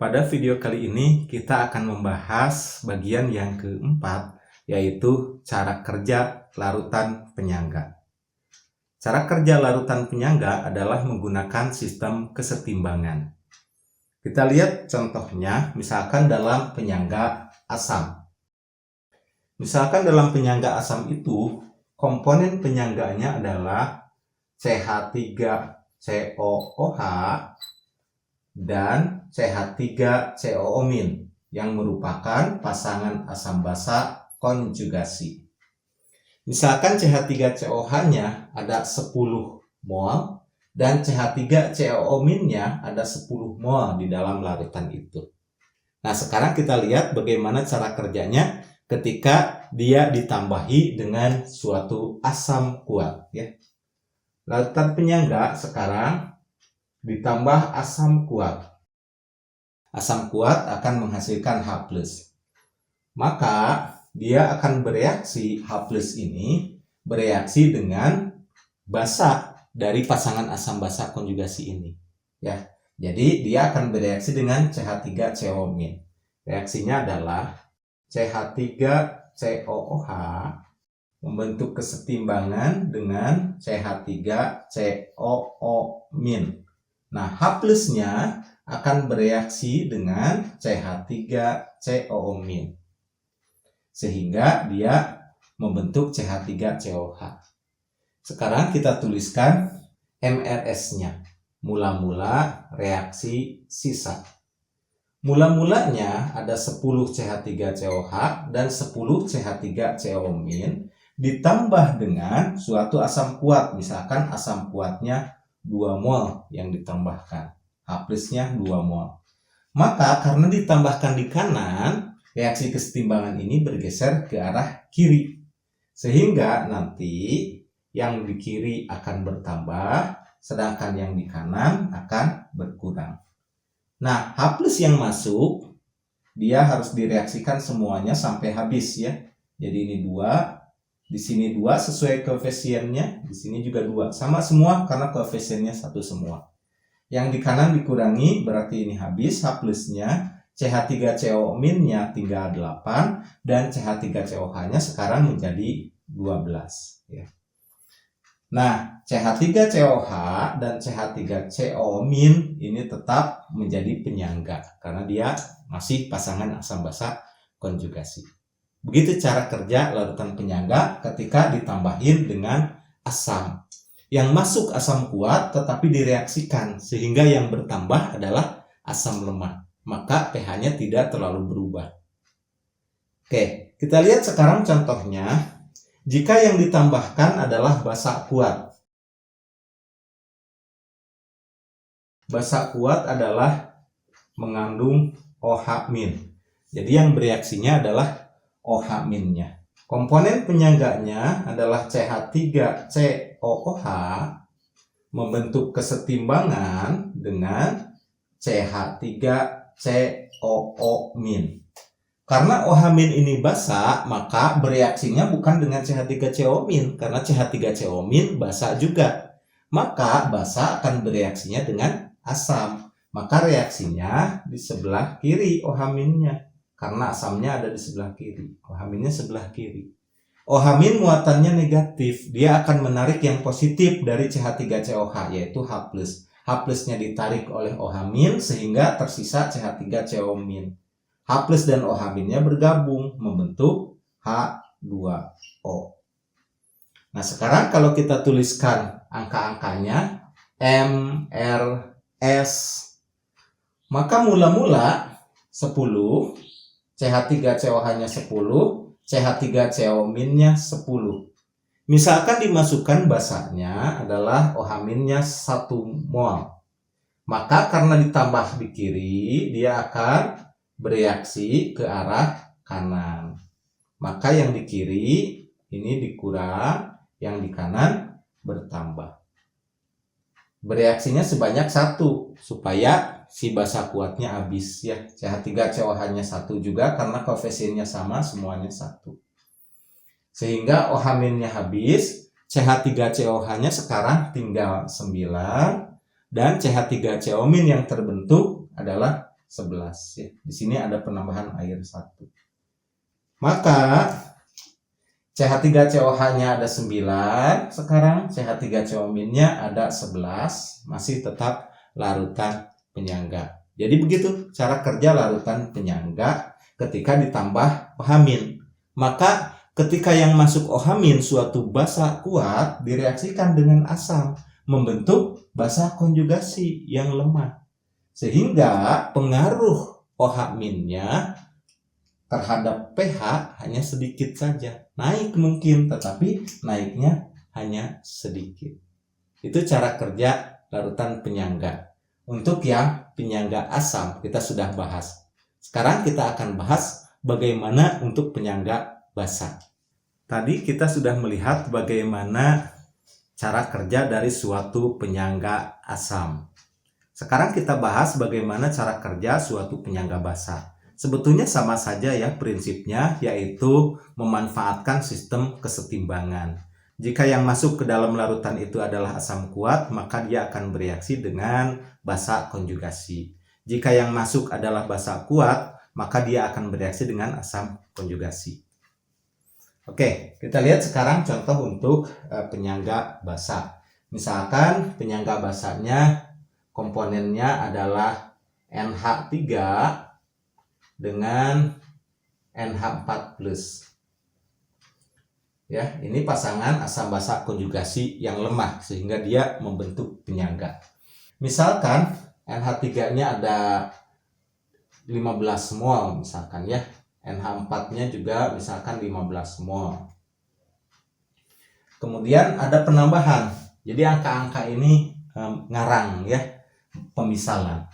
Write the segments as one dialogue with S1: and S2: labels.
S1: Pada video kali ini kita akan membahas bagian yang keempat, yaitu cara kerja larutan penyangga. Cara kerja larutan penyangga adalah menggunakan sistem kesetimbangan. Kita lihat contohnya, misalkan dalam penyangga asam. Misalkan dalam penyangga asam itu, komponen penyangganya adalah CH3COOH dan CH3COO- yang merupakan pasangan asam basa konjugasi. Misalkan CH3COH-nya ada 10 mol dan CH3COO-nya ada 10 mol di dalam larutan itu. Nah, sekarang kita lihat bagaimana cara kerjanya ketika dia ditambahi dengan suatu asam kuat, ya. Larutan penyangga sekarang ditambah asam kuat. Asam kuat akan menghasilkan H+. Maka dia akan bereaksi, H+ ini bereaksi dengan basa dari pasangan asam basa konjugasi ini, ya. Jadi dia akan bereaksi dengan CH3COO-. Reaksinya adalah CH3COOH membentuk kesetimbangan dengan CH3COO-. Nah, H+-nya akan bereaksi dengan CH3COO-, sehingga dia membentuk CH3COH. Sekarang kita tuliskan MRS-nya, mula-mula reaksi sisa. Mula-mulanya ada 10 CH3COH dan 10 CH3COO- ditambah dengan suatu asam kuat, misalkan asam kuatnya 2 mol yang ditambahkan, H+-nya 2 mol. Maka karena ditambahkan di kanan, reaksi kesetimbangan ini bergeser ke arah kiri, sehingga nanti yang di kiri akan bertambah, sedangkan yang di kanan akan berkurang. Nah, H+ yang masuk, dia harus direaksikan semuanya sampai habis, ya. Jadi ini 2, di sini 2 sesuai koefisiennya, di sini juga 2. Sama semua karena koefisiennya 1 semua. Yang di kanan dikurangi, berarti ini habis, H+-nya, CH3COO-nya tinggal 8, dan CH3COH-nya sekarang menjadi 12, ya. Nah, CH3COH dan CH3COO- ini tetap menjadi penyangga karena dia masih pasangan asam basa konjugasi. Begitu cara kerja larutan penyangga ketika ditambahin dengan asam. Yang masuk asam kuat tetapi direaksikan sehingga yang bertambah adalah asam lemah. Maka pH-nya tidak terlalu berubah. Oke, kita lihat sekarang contohnya. Jika yang ditambahkan adalah basa kuat. Basa kuat adalah mengandung OH-. Jadi yang bereaksinya adalah OH-nya. Komponen penyangganya adalah CH3COOH membentuk kesetimbangan dengan CH3COO-. Karena OH- ini basa, maka bereaksinya bukan dengan CH3COO- karena CH3COO- basa juga. Maka basa akan bereaksinya dengan asam. Maka reaksinya di sebelah kiri OH-nya. Karena asamnya ada di sebelah kiri. OH-nya sebelah kiri. OH- muatannya negatif. Dia akan menarik yang positif dari CH3COH, yaitu H+. H+-nya ditarik oleh OH- sehingga tersisa CH3COO-. H+ dan OH-nya bergabung membentuk H2O. Nah, sekarang kalau kita tuliskan angka-angkanya M, R, S, maka mula-mula 10, CH3COH-nya 10, CH3COO-nya 10. Misalkan dimasukkan basanya adalah OH-nya 1 mol. Maka karena ditambah di kiri, dia akan bereaksi ke arah kanan. Maka yang di kiri ini dikurang, yang di kanan bertambah. Bereaksinya sebanyak 1 supaya si basa kuatnya habis, ya. CH3COH-nya 1 juga karena koefisiennya sama, semuanya 1. Sehingga OH-nya habis, CH3COH-nya sekarang tinggal 9 dan CH3COO- yang terbentuk adalah 11 ya. Di sini ada penambahan air 1. Maka CH3COH-nya ada 9, sekarang CH3CO-nya ada 11, masih tetap larutan penyangga. Jadi begitu cara kerja larutan penyangga ketika ditambah OH-. Maka ketika yang masuk OH- suatu basa kuat direaksikan dengan asam, membentuk basa konjugasi yang lemah. Sehingga pengaruh OH-nya terhadap pH hanya sedikit saja. Naik mungkin, tetapi naiknya hanya sedikit. Itu cara kerja larutan penyangga. Untuk yang penyangga asam kita sudah bahas. Sekarang kita akan bahas bagaimana untuk penyangga basa. Tadi kita sudah melihat bagaimana cara kerja dari suatu penyangga asam. Sekarang kita bahas bagaimana cara kerja suatu penyangga basa. Sebetulnya sama saja ya prinsipnya, yaitu memanfaatkan sistem kesetimbangan. Jika yang masuk ke dalam larutan itu adalah asam kuat, maka dia akan bereaksi dengan basa konjugasi. Jika yang masuk adalah basa kuat, maka dia akan bereaksi dengan asam konjugasi. Oke, kita lihat sekarang contoh untuk penyangga basa. Misalkan penyangga basanya komponennya adalah NH3 dengan NH4+. Ya, ini pasangan asam basa konjugasi yang lemah sehingga dia membentuk penyangga. Misalkan NH3-nya ada 15 mol misalkan ya. NH4-nya juga misalkan 15 mol. Kemudian ada penambahan. Jadi angka-angka ini ngarang ya, pemisalan.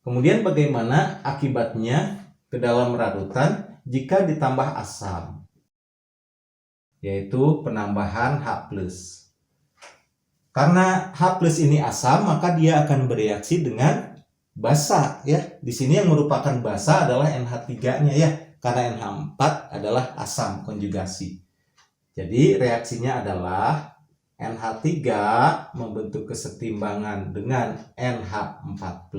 S1: Kemudian bagaimana akibatnya ke dalam larutan jika ditambah asam, yaitu penambahan H+. Karena H+ ini asam, maka dia akan bereaksi dengan basa ya. Di sini yang merupakan basa adalah NH3-nya ya, karena NH4 adalah asam konjugasi. Jadi reaksinya adalah NH3 membentuk kesetimbangan dengan NH4+,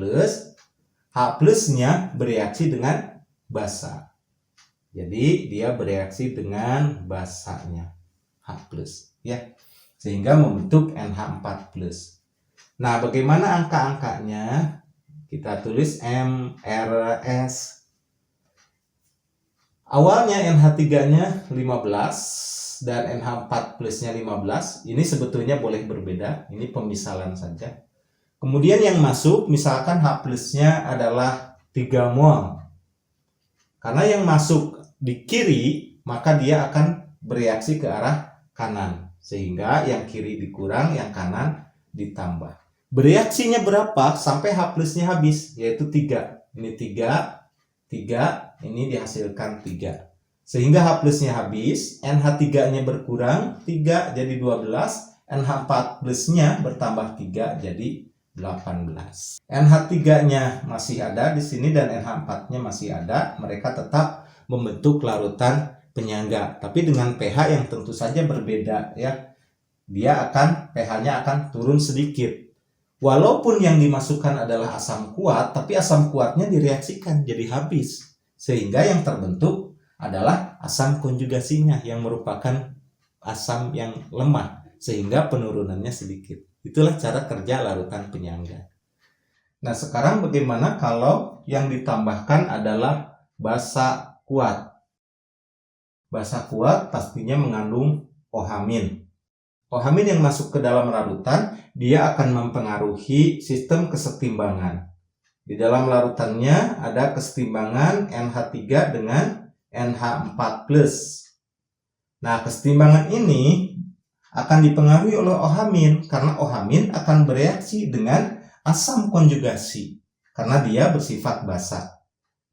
S1: H+-nya bereaksi dengan basa. Jadi dia bereaksi dengan basanya H+ ya. Sehingga membentuk NH4+. Nah, bagaimana angka-angkanya? Kita tulis MRS. Awalnya NH3-nya 15 dan NH4+-nya 15. Ini sebetulnya boleh berbeda. Ini pemisalan saja. Kemudian yang masuk, misalkan H+-nya adalah 3 mol. Karena yang masuk di kiri, maka dia akan bereaksi ke arah kanan. Sehingga yang kiri dikurang, yang kanan ditambah. Bereaksinya berapa sampai H+-nya habis? Yaitu 3. Ini 3, 3, ini dihasilkan 3. Sehingga H+-nya habis, NH3-nya berkurang, 3 jadi 12, NH4+-nya bertambah 3 jadi 18. NH3-nya masih ada di sini dan NH4-nya masih ada. Mereka tetap membentuk larutan penyangga, tapi dengan pH yang tentu saja berbeda ya. pH-nya akan turun sedikit. Walaupun yang dimasukkan adalah asam kuat, tapi asam kuatnya direaksikan jadi habis. Sehingga yang terbentuk adalah asam konjugasinya yang merupakan asam yang lemah, sehingga penurunannya sedikit. Itulah cara kerja larutan penyangga. Nah, sekarang bagaimana kalau yang ditambahkan adalah basa kuat? Basa kuat pastinya mengandung OH-. OH- yang masuk ke dalam larutan, dia akan mempengaruhi sistem kesetimbangan. Di dalam larutannya ada kesetimbangan NH3 dengan NH4+. Nah, kesetimbangan ini akan dipengaruhi oleh OH- karena OH- akan bereaksi dengan asam konjugasi karena dia bersifat basa.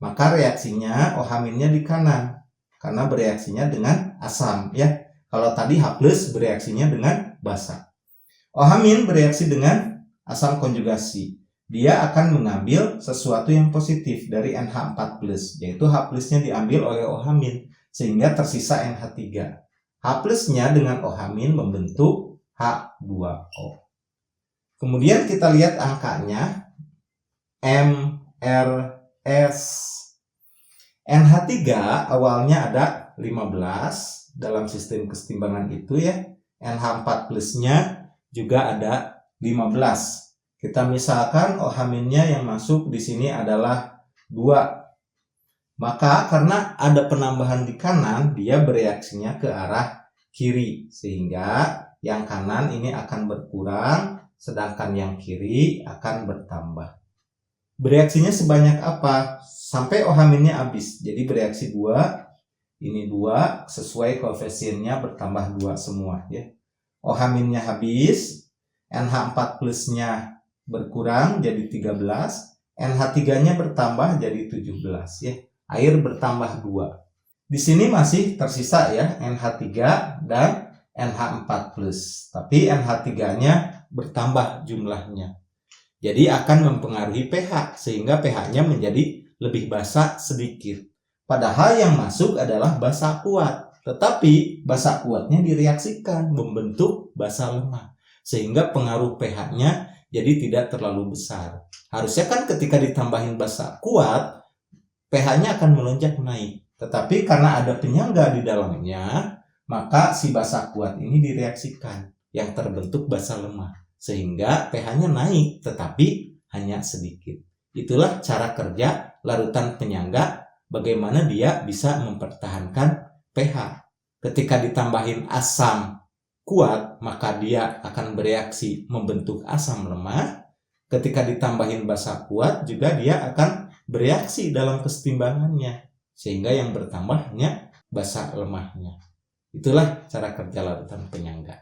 S1: Maka reaksinya OH-nya di kanan karena bereaksinya dengan asam ya. Kalau tadi H+ bereaksinya dengan basa. OH- bereaksi dengan asam konjugasi. Dia akan mengambil sesuatu yang positif dari NH4+, yaitu H+-nya diambil oleh OH- sehingga tersisa NH3. H+-nya dengan OH- membentuk H2O. Kemudian kita lihat angkanya. MRS. NH3 awalnya ada 15 dalam sistem kesetimbangan itu ya. NH4 plusnya juga ada 15. Kita misalkan OH- yang masuk di sini adalah 2. Maka karena ada penambahan di kanan, dia bereaksinya ke arah kiri. Sehingga yang kanan ini akan berkurang, sedangkan yang kiri akan bertambah. Bereaksinya sebanyak apa? Sampai OH- habis. Jadi bereaksi 2, ini 2, sesuai koefisiennya bertambah 2 semua ya. OH- habis, NH4 plusnya berkurang jadi 13, NH3-nya bertambah jadi 17 ya. Air bertambah 2. Di sini masih tersisa ya NH3 dan NH4 plus. Tapi NH3-nya bertambah jumlahnya. Jadi akan mempengaruhi pH sehingga pH-nya menjadi lebih basa sedikit. Padahal yang masuk adalah basa kuat. Tetapi basa kuatnya direaksikan membentuk basa lemah. Sehingga pengaruh pH-nya jadi tidak terlalu besar. Harusnya kan ketika ditambahin basa kuat, pH-nya akan melonjak naik. Tetapi karena ada penyangga di dalamnya, maka si basa kuat ini direaksikan yang terbentuk basa lemah. Sehingga pH-nya naik, tetapi hanya sedikit. Itulah cara kerja larutan penyangga, bagaimana dia bisa mempertahankan pH. Ketika ditambahin asam kuat, maka dia akan bereaksi membentuk asam lemah. Ketika ditambahin basa kuat, juga dia akan bereaksi dalam kesetimbangannya. Sehingga yang bertambah hanya basa lemahnya. Itulah cara kerja larutan penyangga.